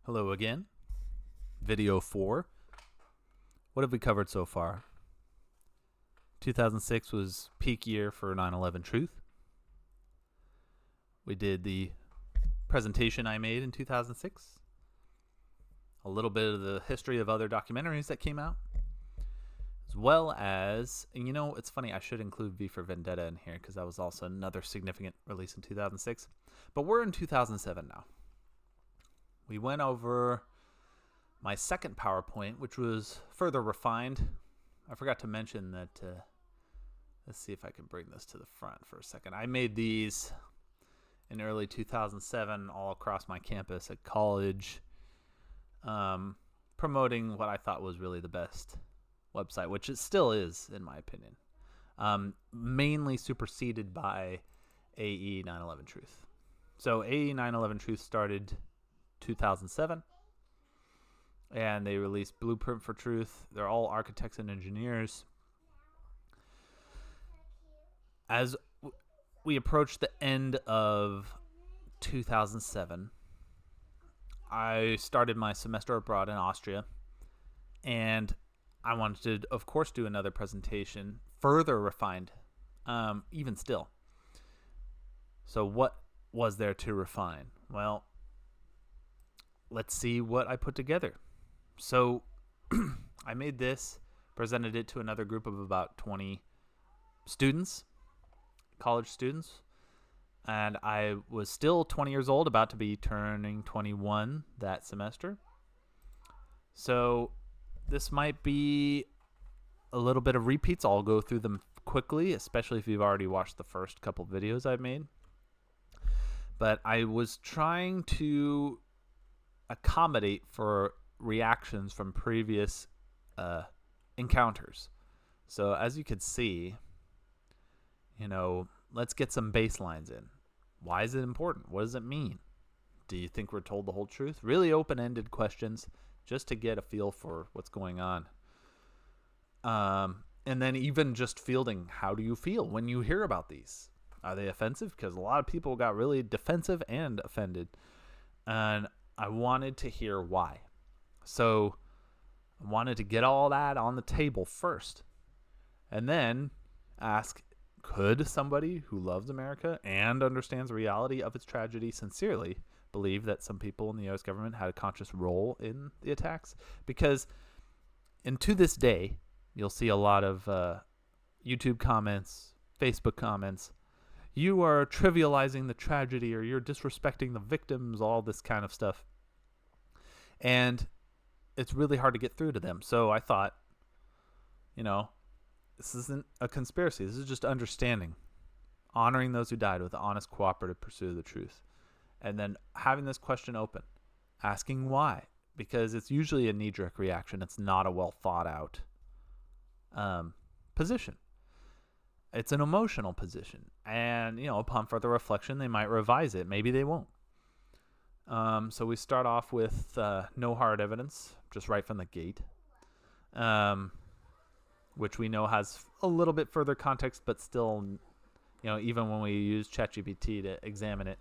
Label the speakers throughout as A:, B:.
A: Hello again. Video 4. What have we covered so far? 2006 was peak year for 9/11 Truth. We did the presentation I made in 2006. A little bit of the history of other documentaries that came out. As well as, and it's funny, I should include V for Vendetta in here because that was also another significant release in 2006. But we're in 2007 now. We went over my second PowerPoint, which was further refined. I forgot to mention that, let's see if I can bring this to the front for a second. I made these in early 2007 all across my campus at college, promoting what I thought was really the best website, which it still is, in my opinion. Mainly superseded by AE 9/11 Truth. So AE 9/11 Truth started 2007, and they released Blueprint for Truth. They're all architects and engineers. As we approached the end of 2007, I started my semester abroad in Austria, and I wanted to, of course, do another presentation, further refined, even still. So what was there to refine? Well, let's see what I put together. So I made this, presented it to another group of about 20 students, college students, and I was still 20 years old, about to be turning 21 that semester. So this might be a little bit of repeats. I'll go through them quickly, especially if you've already watched the first couple videos I've made. But I was trying to accommodate for reactions from previous encounters. So as you can see, let's get some baselines in. Why is it important? What does it mean? Do you think we're told the whole truth? Really open-ended questions just to get a feel for what's going on. And then even just fielding, how do you feel when you hear about these? Are they offensive? Because a lot of people got really defensive and offended. And I wanted to hear why. So I wanted to get all that on the table first. And then ask, could somebody who loves America and understands the reality of its tragedy sincerely believe that some people in the U.S. government had a conscious role in the attacks? Because, and to this day, you'll see a lot of YouTube comments, Facebook comments. You are trivializing the tragedy, or you're disrespecting the victims, all this kind of stuff. And it's really hard to get through to them. So I thought, this isn't a conspiracy. This is just understanding, honoring those who died with an honest, cooperative pursuit of the truth. And then having this question open, asking why, because it's usually a knee-jerk reaction. It's not a well thought out position. It's an emotional position. And, upon further reflection, they might revise it. Maybe they won't. So we start off with no hard evidence, just right from the gate, which we know has a little bit further context, but still, even when we use ChatGPT to examine it,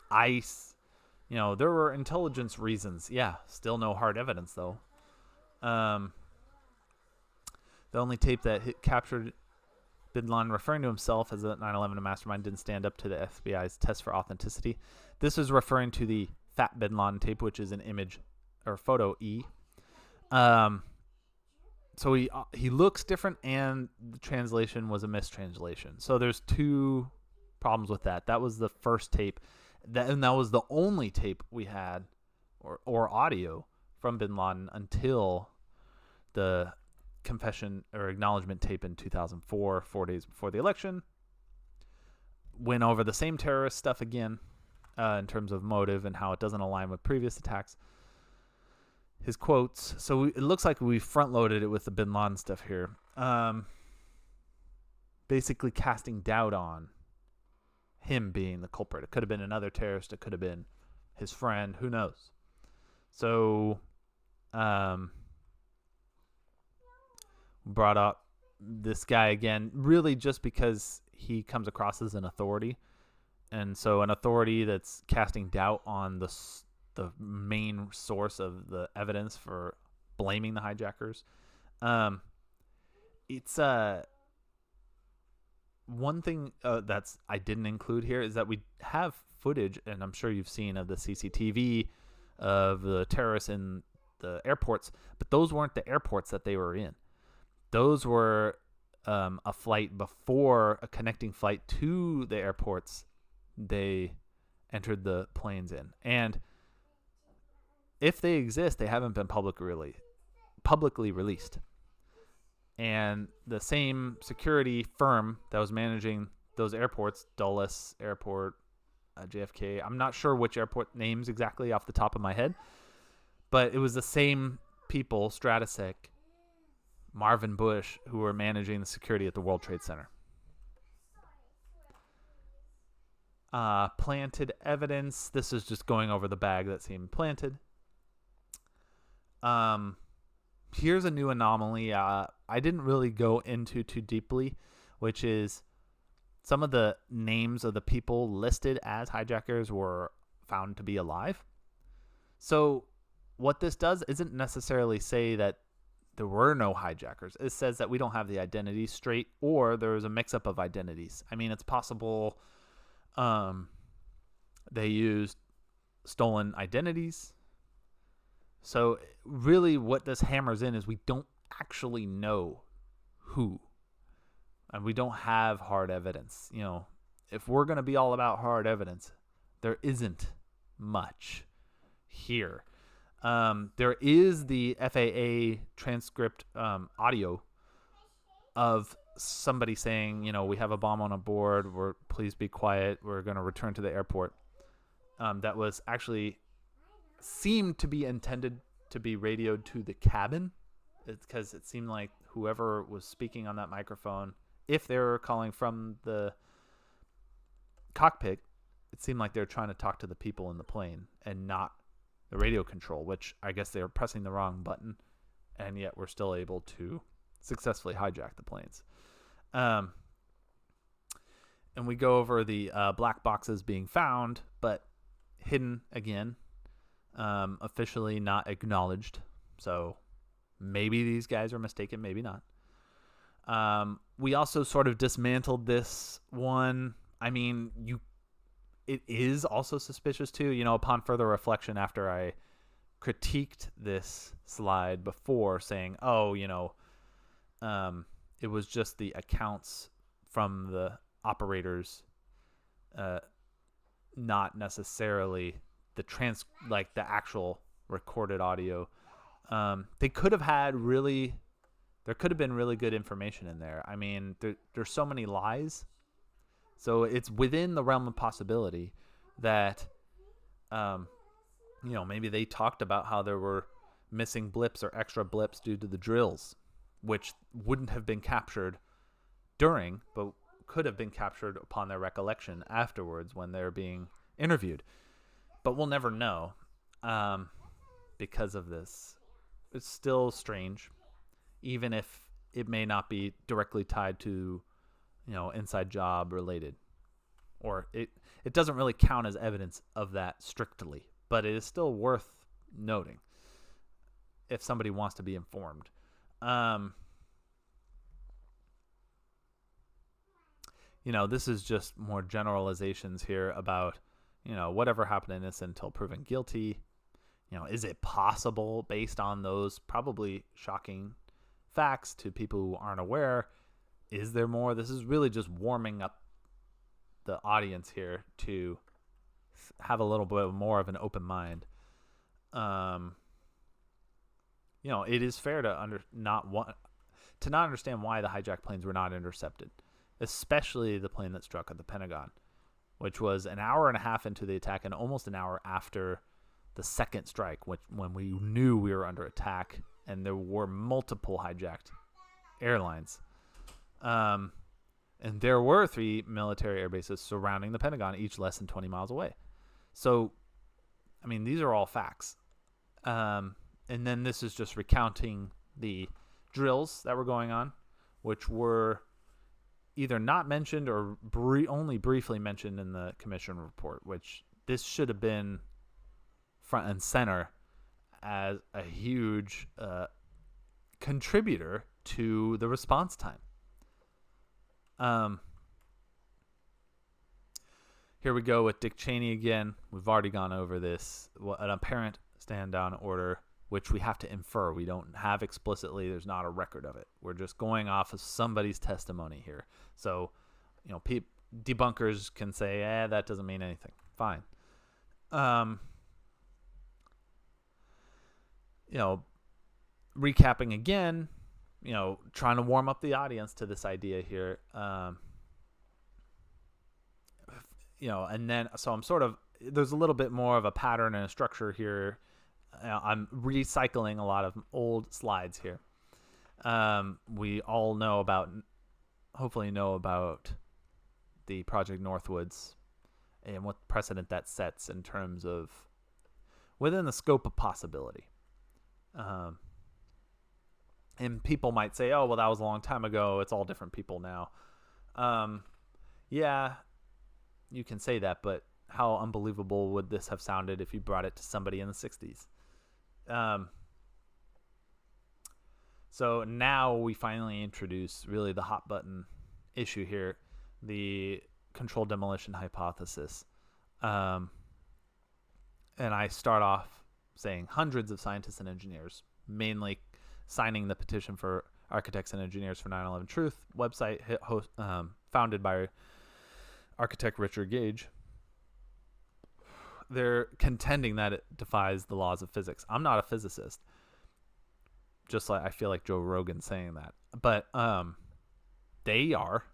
A: there were intelligence reasons. Yeah, still no hard evidence, though. The only tape that captured Bin Laden referring to himself as a 9/11 mastermind didn't stand up to the FBI's test for authenticity. This is referring to the Fat Bin Laden tape, which is an image or photo E. So he looks different, and the translation was a mistranslation. So there's two problems with that. That was the first tape, and that was the only tape we had, or audio from Bin Laden until the confession or acknowledgement tape in 2004, 4 days before the election. Went over the same terrorist stuff again, in terms of motive and how it doesn't align with previous attacks. His quotes. So it looks like we front-loaded it with the Bin Laden stuff here. Basically casting doubt on him being the culprit. It could have been another terrorist. It could have been his friend. Who knows? So brought up this guy again, really just because he comes across as an authority. And so an authority that's casting doubt on the the main source of the evidence for blaming the hijackers. It's one thing that's I didn't include here is that we have footage, and I'm sure you've seen, of the CCTV of the terrorists in the airports, but those weren't the airports that they were in. Those were a flight before, a connecting flight to the airports they entered the planes in. And if they exist, they haven't been publicly released. And the same security firm that was managing those airports, Dulles Airport, JFK, I'm not sure which airport names exactly off the top of my head, but it was the same people, Stratesec, Marvin Bush, who were managing the security at the World Trade Center. Planted evidence. This is just going over the bag that seemed planted. Here's a new anomaly I didn't really go into too deeply, which is some of the names of the people listed as hijackers were found to be alive. So what this does isn't necessarily say that there were no hijackers. It says that we don't have the identities straight, or there was a mix-up of identities. I mean, it's possible they used stolen identities. So really what this hammers in is we don't actually know who. And we don't have hard evidence. You know, if we're going to be all about hard evidence, there isn't much here. There is the FAA transcript audio of somebody saying, you know, we have a bomb on board. Please be quiet. We're going to return to the airport. That was actually seemed to be intended to be radioed to the cabin, because it seemed like whoever was speaking on that microphone, if they were calling from the cockpit, it seemed like they were trying to talk to the people in the plane and not the radio control, which I guess they were pressing the wrong button, and yet we're still able to successfully hijack the planes. And we go over the black boxes being found, but hidden again, officially not acknowledged. So maybe these guys are mistaken, maybe not. We also sort of dismantled this one. I mean, it is also suspicious too, you know, upon further reflection after I critiqued this slide before, saying, oh, you know, it was just the accounts from the operators, not necessarily the the actual recorded audio. They could have had there could have been really good information in there. I mean, there's so many lies. So it's within the realm of possibility that, you know, maybe they talked about how there were missing blips or extra blips due to the drills, which wouldn't have been captured during, but could have been captured upon their recollection afterwards when they're being interviewed. But we'll never know because of this. It's still strange, even if it may not be directly tied to, you know, inside job related, or it doesn't really count as evidence of that strictly, but it is still worth noting if somebody wants to be informed. You know, this is just more generalizations here about, you know, whatever happened in this until proven guilty. You know, is it possible, based on those probably shocking facts to people who aren't aware, is there more? This is really just warming up the audience here to have a little bit more of an open mind. You know, it is fair to not understand why the hijacked planes were not intercepted, especially the plane that struck at the Pentagon, which was an hour and a half into the attack and almost an hour after the second strike, when we knew we were under attack and there were multiple hijacked airlines. And there were 3 military air bases surrounding the Pentagon, each less than 20 miles away. So, I mean, these are all facts. And then this is just recounting the drills that were going on, which were either not mentioned or only briefly mentioned in the commission report, which this should have been front and center as a huge contributor to the response time. Here we go with Dick Cheney again. We've already gone over this. An apparent stand-down order, which we have to infer. We don't have explicitly. There's not a record of it. We're just going off of somebody's testimony here. So, debunkers can say, that doesn't mean anything. Fine. Recapping again, trying to warm up the audience to this idea here. And then, so I'm there's a little bit more of a pattern and a structure here. I'm recycling a lot of old slides here. We all hopefully know about the Project Northwoods and what precedent that sets in terms of within the scope of possibility. And people might say, oh, well, that was a long time ago. It's all different people now. Yeah, you can say that, but how unbelievable would this have sounded if you brought it to somebody in the 60s? So now we finally introduce really the hot button issue here, the controlled demolition hypothesis. And I start off saying hundreds of scientists and engineers, mainly signing the petition for Architects and Engineers for 9/11 Truth website, founded by architect Richard Gage. They're contending that it defies the laws of physics. I'm not a physicist, just like I feel like Joe Rogan saying that, but they are,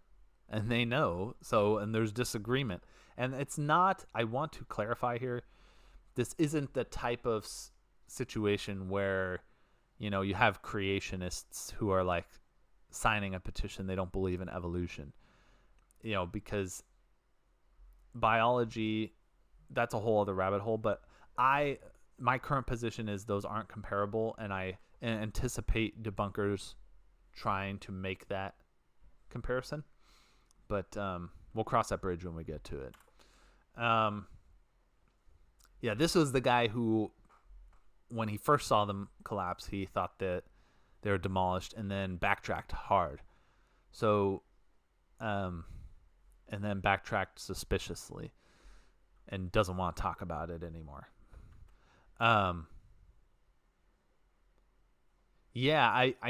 A: and they know. So, and there's disagreement, and it's not. I want to clarify here. This isn't the type of situation where, you have creationists who are like signing a petition. They don't believe in evolution, because biology, that's a whole other rabbit hole. But my current position is those aren't comparable, and I anticipate debunkers trying to make that comparison. But we'll cross that bridge when we get to it. This was the guy who, when he first saw them collapse, he thought that they were demolished, and then backtracked hard. So, and then backtracked suspiciously, and doesn't want to talk about it anymore. I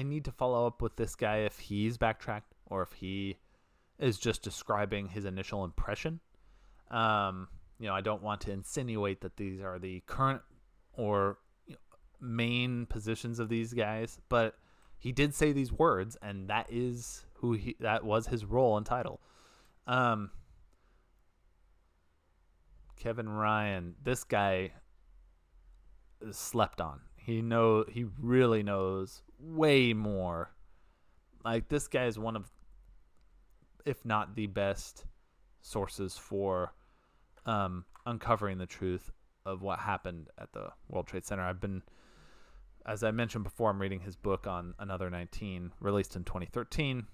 A: need to follow up with this guy if he's backtracked or if he is just describing his initial impression. I don't want to insinuate that these are the current or main positions of these guys, but he did say these words, and that is that was his role and title. Kevin Ryan, this guy is slept on. He really knows way more. Like, this guy is one of, if not the best sources for uncovering the truth of what happened at the World Trade Center. As I mentioned before, I'm reading his book on Another 19, released in 2013.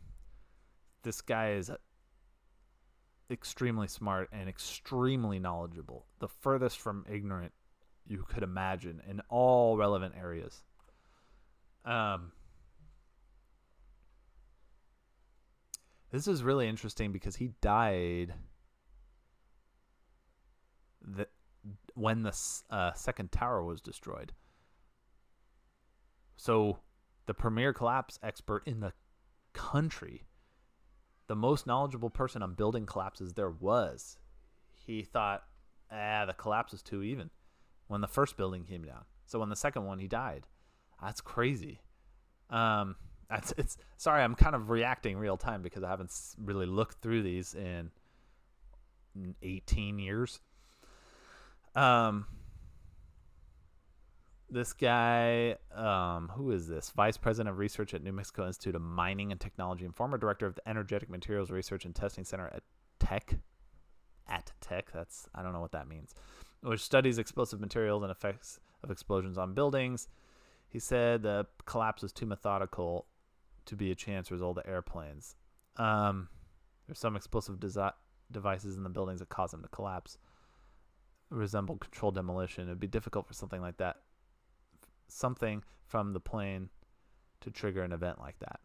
A: This guy is extremely smart and extremely knowledgeable, the furthest from ignorant you could imagine in all relevant areas. This is really interesting because he died when the second tower was destroyed. So the premier collapse expert in the country, the most knowledgeable person on building collapses there was, he thought, the collapse was too even when the first building came down. So when the second one, he died. That's crazy. Sorry, I'm kind of reacting real time because I haven't really looked through these in 18 years. This guy, who is this? Vice President of Research at New Mexico Institute of Mining and Technology and former director of the Energetic Materials Research and Testing Center at Tech. I don't know what that means. Which studies explosive materials and effects of explosions on buildings. He said the collapse was too methodical to be a chance result of airplanes. There's some explosive devices in the buildings that caused them to collapse. resemble controlled demolition. It'd be difficult for something like that, something from the plane, to trigger an event like that.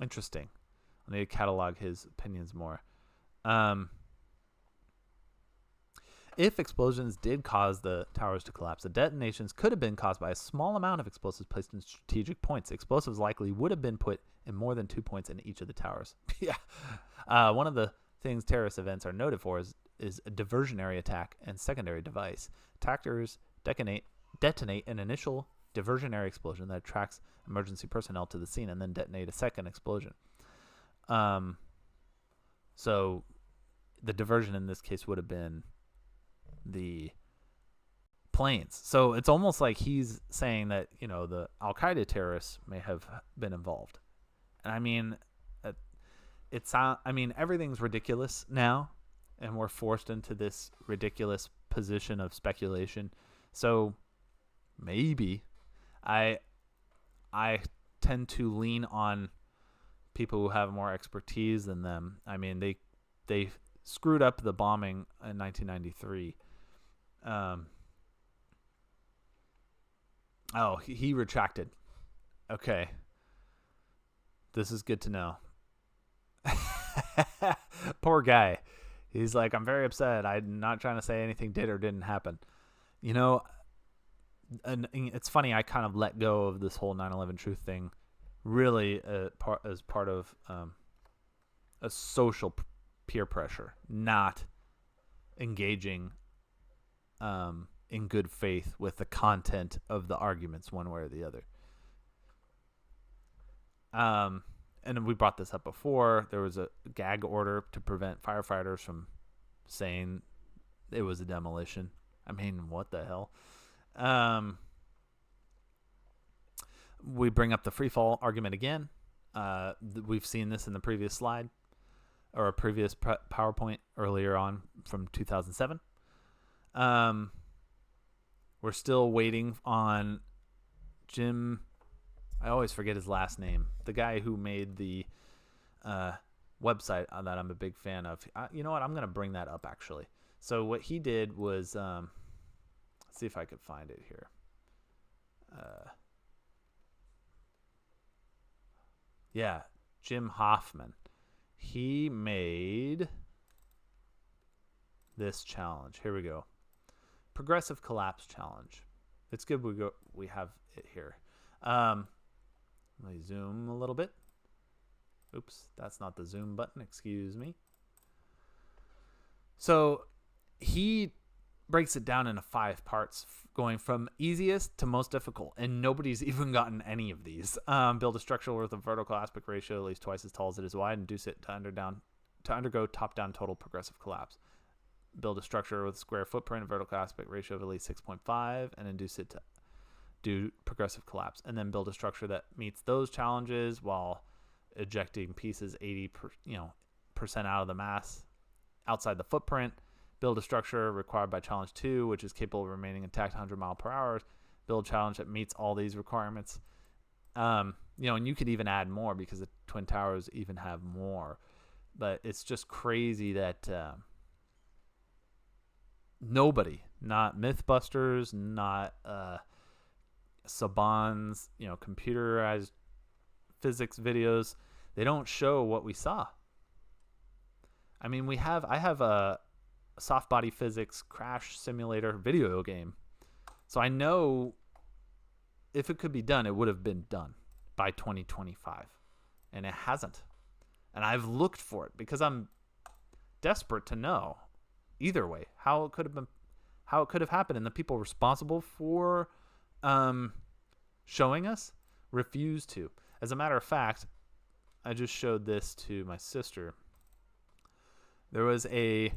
A: Interesting. I need to catalog his opinions more. If explosions did cause the towers to collapse, the detonations could have been caused by a small amount of explosives placed in strategic points. Explosives likely would have been put in more than 2 points in each of the towers. Yeah. One of the things terrorist events are noted for is a diversionary attack and secondary device. Attackers detonate an initial diversionary explosion that attracts emergency personnel to the scene and then detonate a second explosion. So the diversion in this case would have been the planes. So it's almost like he's saying that, the Al-Qaeda terrorists may have been involved. And I mean, everything's ridiculous now, and we're forced into this ridiculous position of speculation. So maybe I tend to lean on people who have more expertise than them. I mean, they screwed up the bombing in 1993. He retracted. Okay. This is good to know. Poor guy. He's like, I'm very upset. I'm not trying to say anything did or didn't happen. And it's funny, I kind of let go of this whole 9/11 truth thing really as part of a social peer pressure, not engaging in good faith with the content of the arguments one way or the other. And we brought this up before. There was a gag order to prevent firefighters from saying it was a demolition. I mean, what the hell? We bring up the free fall argument again. We've seen this in the previous slide or a previous PowerPoint earlier on from 2007. We're still waiting on Jim. I always forget his last name. The guy who made the website that I'm a big fan of. You know what? I'm going to bring that up, actually. So what he did was, let's see if I could find it here. Yeah, Jim Hoffman. He made this challenge. Here we go. Progressive collapse challenge. It's good we have it here. Let me zoom a little bit. Oops, that's not the zoom button. Excuse me. So he breaks it down into 5 parts, going from easiest to most difficult, and nobody's even gotten any of these. Build a structure with a vertical aspect ratio at least twice as tall as it is wide, and induce it to undergo top-down total progressive collapse. Build a structure with a square footprint, a vertical aspect ratio of at least 6.5, and induce it to do progressive collapse. And then build a structure that meets those challenges while ejecting pieces 80% out of the mass outside the footprint. Build a structure required by challenge 2, which is capable of remaining intact 100 miles per hour. Build a challenge that meets all these requirements. And you could even add more because the Twin Towers even have more. But it's just crazy that nobody, not Mythbusters, not Saban's, computerized physics videos, they don't show what we saw. I mean, I have a soft body physics crash simulator video game. So I know if it could be done, it would have been done by 2025. And it hasn't. And I've looked for it because I'm desperate to know either way how it could have happened. And the people responsible for showing us refused to. As a matter of fact, I just showed this to my sister. There was a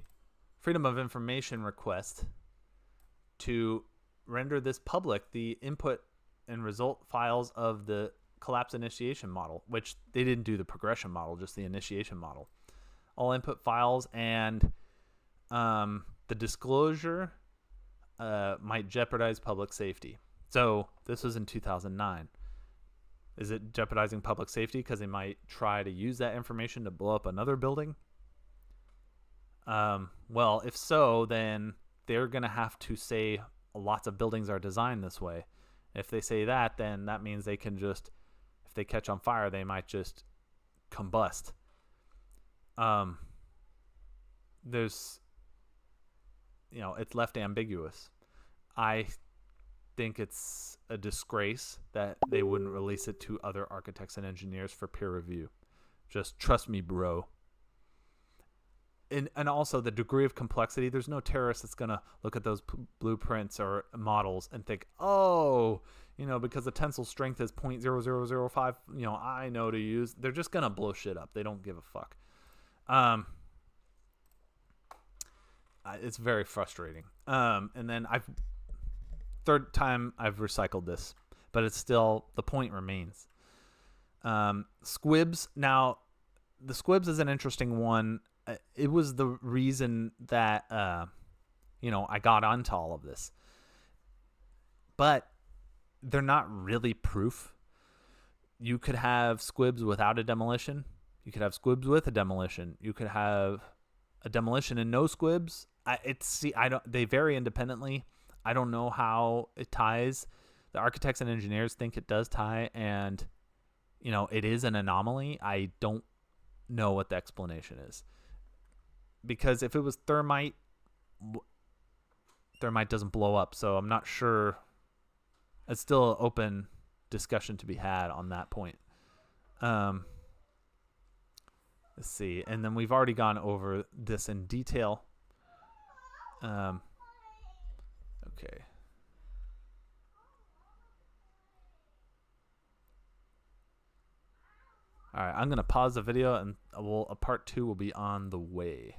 A: Freedom of Information request to render this public, the input and result files of the collapse initiation model, which they didn't do the progression model, just the initiation model. All input files, and the disclosure might jeopardize public safety. So this was in 2009. Is it jeopardizing public safety because they might try to use that information to blow up another building? Well, if so, then they're going to have to say lots of buildings are designed this way. If they say that, then that means they can just, if they catch on fire, they might just combust. There's, it's left ambiguous. I think it's a disgrace that they wouldn't release it to other architects and engineers for peer review. Just trust me, bro. And also the degree of complexity. There's no terrorist that's going to look at those blueprints or models and think, oh, because the tensile strength is 0.0005, I know to use. They're just going to blow shit up. They don't give a fuck. It's very frustrating. And then third time I've recycled this, but it's still, the point remains. Squibs. Now, the squibs is an interesting one. It was the reason that, I got onto all of this. But they're not really proof. You could have squibs without a demolition. You could have squibs with a demolition. You could have a demolition and no squibs. They vary independently. I don't know how it ties. The architects and engineers think it does tie, and it is an anomaly. I don't know what the explanation is. Because if it was thermite doesn't blow up, so I'm not sure. It's still an open discussion to be had on that point. Let's see. And then we've already gone over this in detail. Okay. All right, I'm going to pause the video, and part 2 will be on the way.